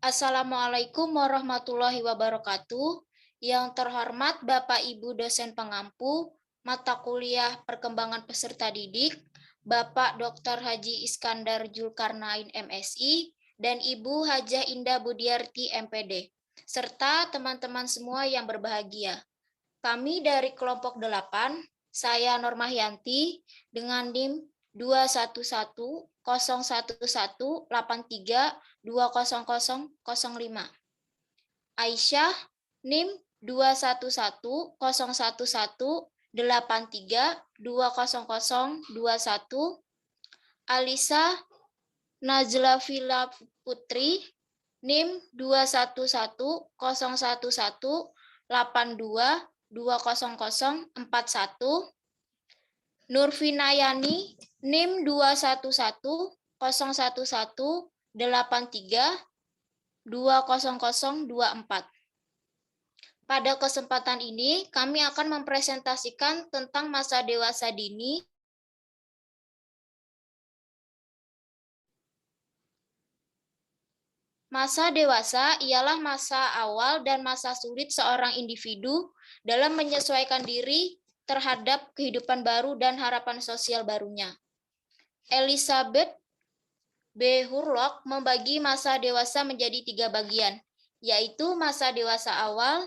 Assalamualaikum warahmatullahi wabarakatuh. Yang terhormat Bapak Ibu dosen pengampu mata kuliah Perkembangan Peserta Didik, Bapak Dr. Haji Iskandar Julkarnain MSI, dan Ibu Hajah Indah Budiarti MPD, serta teman-teman semua yang berbahagia. Kami dari kelompok 8, saya Normahianti dengan NIM 2110118320005. Aisyah NIM 2110183200021. Alisa Najla Villa Putri NIM 211018182200041. Nurvinayani NIM 211018183200024. Pada kesempatan ini, kami akan mempresentasikan tentang masa dewasa dini. Masa dewasa ialah masa awal dan masa sulit seorang individu dalam menyesuaikan diri terhadap kehidupan baru dan harapan sosial barunya. Elizabeth B. Hurlock membagi masa dewasa menjadi 3 bagian, yaitu masa dewasa awal,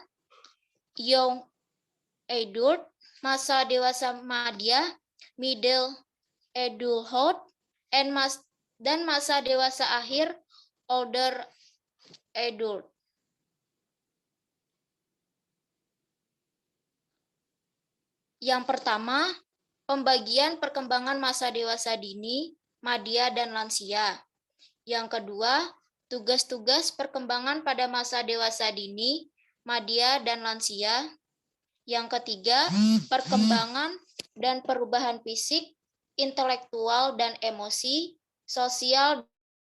young adult, masa dewasa madya, middle adulthood, dan masa dewasa akhir, older adult. Yang pertama, pembagian perkembangan masa dewasa dini, madya, dan lansia. Yang kedua, tugas-tugas perkembangan pada masa dewasa dini, madya, dan lansia. Yang ketiga, perkembangan dan perubahan fisik, intelektual, dan emosi, sosial,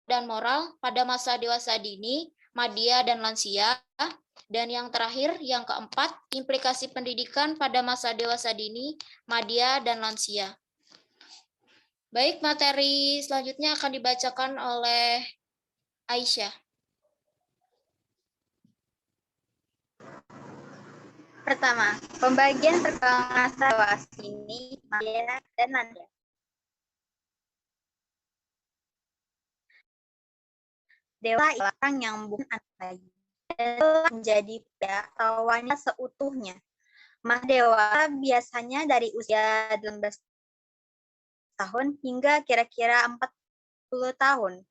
dan moral pada masa dewasa dini, madya, dan lansia. Dan yang terakhir, yang keempat, implikasi pendidikan pada masa dewasa dini, madya, dan lansia. Baik, materi selanjutnya akan dibacakan oleh Aisyah. Pertama, pembagian perkembangan masa dewasa dini, madya, dan lansia. Dewasa ialah orang yang bukan anak lagi dan telah menjadi pria atau wanita seutuhnya. Masa dewasa biasanya dari usia 18 tahun hingga kira-kira 40 tahun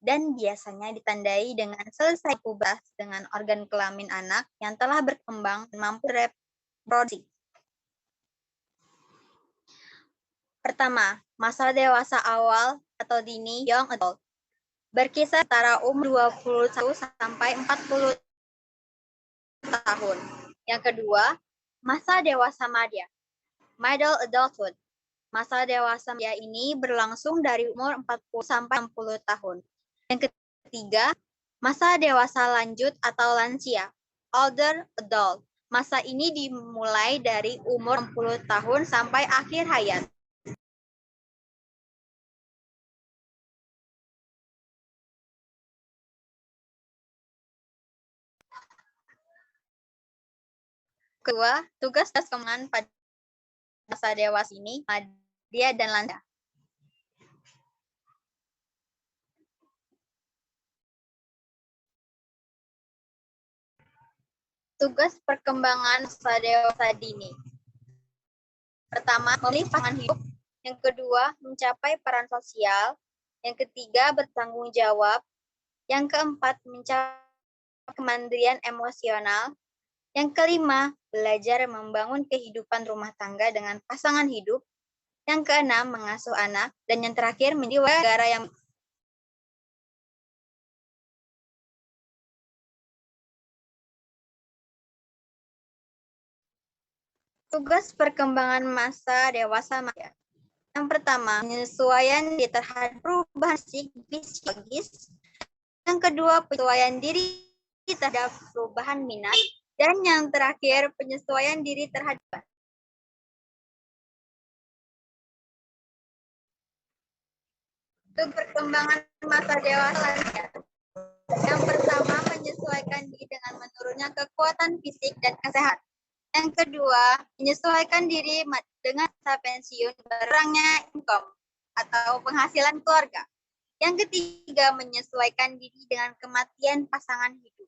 dan biasanya ditandai dengan selesai pubertas dengan organ kelamin anak yang telah berkembang dan mampu reproduksi. Pertama, masa dewasa awal atau dini, young adult, berkisar antara umur 21 sampai 40 tahun. Yang kedua, masa dewasa madya, middle adulthood. Masa dewasa madya ini berlangsung dari umur 40 sampai 60 tahun. Yang ketiga, masa dewasa lanjut atau lansia, older adult. Masa ini dimulai dari umur 60 tahun sampai akhir hayat. Kedua, tugas perkembangan pada masa dewasa ini, madya dan lansia. Tugas perkembangan masa dewasa dini. Pertama, memilih pasangan hidup. Yang kedua, mencapai peran sosial. Yang ketiga, bertanggung jawab. Yang keempat, mencapai kemandirian emosional. Yang kelima, belajar membangun kehidupan rumah tangga dengan pasangan hidup. Yang keenam, mengasuh anak. Dan yang terakhir, menjadi warga negara yang tugas perkembangan masa dewasa madya. Yang pertama, penyesuaian diri terhadap perubahan fisiologis. Yang kedua, penyesuaian diri terhadap perubahan minat. Dan yang terakhir, penyesuaian diri terhadap untuk perkembangan masa dewasa lansia. Yang pertama, kekuatan fisik dan kesehatan. Yang kedua, menyesuaikan diri dengan masa pensiun berkurangnya income atau penghasilan keluarga. Yang ketiga, menyesuaikan diri dengan kematian pasangan hidup.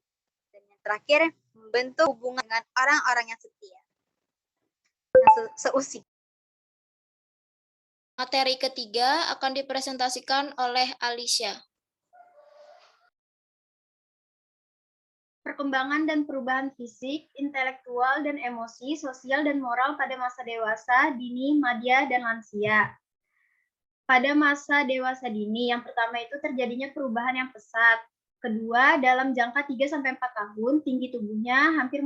Dan yang terakhir, membentuk hubungan dengan orang-orang yang setia. Yang seusia. Materi ketiga akan dipresentasikan oleh Alicia. Perkembangan dan perubahan fisik, intelektual, dan emosi, sosial, dan moral pada masa dewasa, dini, madya, dan lansia. Pada masa dewasa dini, yang pertama itu terjadinya perubahan yang pesat. Kedua, dalam jangka 3-4 tahun, tinggi tubuhnya hampir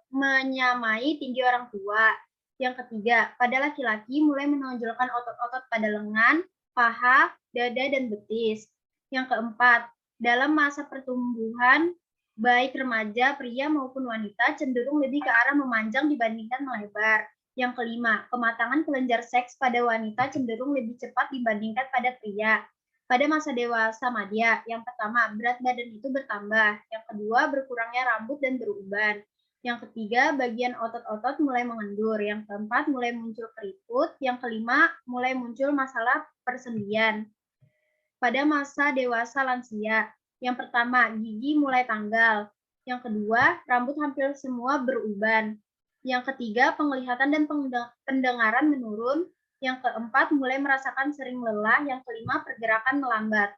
menyamai tinggi orang tua. Yang ketiga, pada laki-laki mulai menonjolkan otot-otot pada lengan, paha, dada, dan betis. Yang keempat, dalam masa pertumbuhan, baik remaja, pria maupun wanita cenderung lebih ke arah memanjang dibandingkan melebar. Yang kelima, kematangan kelenjar seks pada wanita cenderung lebih cepat dibandingkan pada pria. Pada masa dewasa madya, yang pertama, berat badan itu bertambah. Yang kedua, berkurangnya rambut dan beruban. Yang ketiga, bagian otot-otot mulai mengendur. Yang keempat, mulai muncul keriput. Yang kelima, mulai muncul masalah persendian. Pada masa dewasa lansia, yang pertama, gigi mulai tanggal. Yang kedua, rambut hampir semua beruban. Yang ketiga, penglihatan dan pendengaran menurun. Yang keempat, mulai merasakan sering lelah. Yang kelima, pergerakan melambat.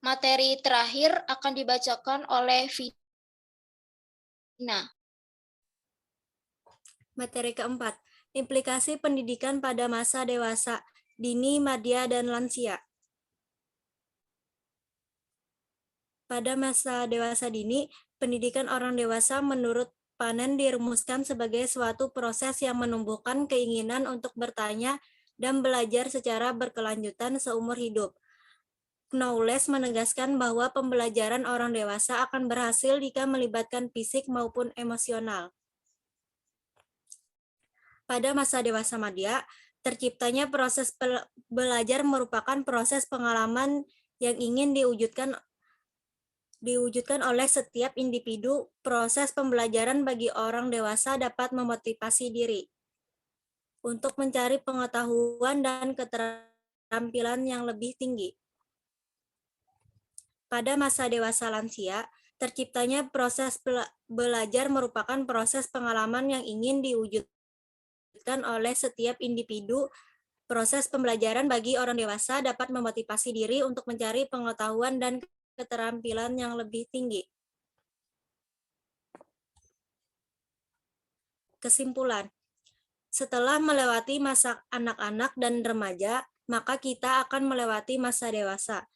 Materi terakhir akan dibacakan oleh Vina. Materi keempat, implikasi pendidikan pada masa dewasa, dini, madya, dan lansia. Pada masa dewasa dini, pendidikan orang dewasa menurut Panen dirumuskan sebagai suatu proses yang menumbuhkan keinginan untuk bertanya dan belajar secara berkelanjutan seumur hidup. Knowles menegaskan bahwa pembelajaran orang dewasa akan berhasil jika melibatkan fisik maupun emosional. Pada masa dewasa madya, terciptanya proses belajar merupakan proses pengalaman yang ingin diwujudkan oleh setiap individu. Proses pembelajaran bagi orang dewasa dapat memotivasi diri untuk mencari pengetahuan dan keterampilan yang lebih tinggi. Pada masa dewasa lansia, terciptanya proses belajar merupakan proses pengalaman yang ingin diwujudkan oleh setiap individu. Proses pembelajaran bagi orang dewasa dapat memotivasi diri untuk mencari pengetahuan dan keterampilan yang lebih tinggi. Kesimpulan, setelah melewati masa anak-anak dan remaja, maka kita akan melewati masa dewasa,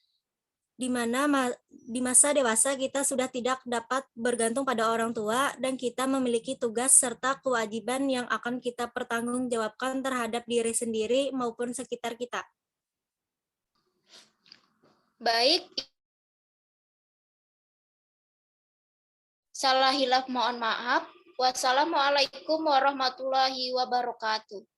di mana di masa dewasa kita sudah tidak dapat bergantung pada orang tua dan kita memiliki tugas serta kewajiban yang akan kita pertanggungjawabkan terhadap diri sendiri maupun sekitar kita. Baik, salah hilaf mohon maaf. Wassalamualaikum warahmatullahi wabarakatuh.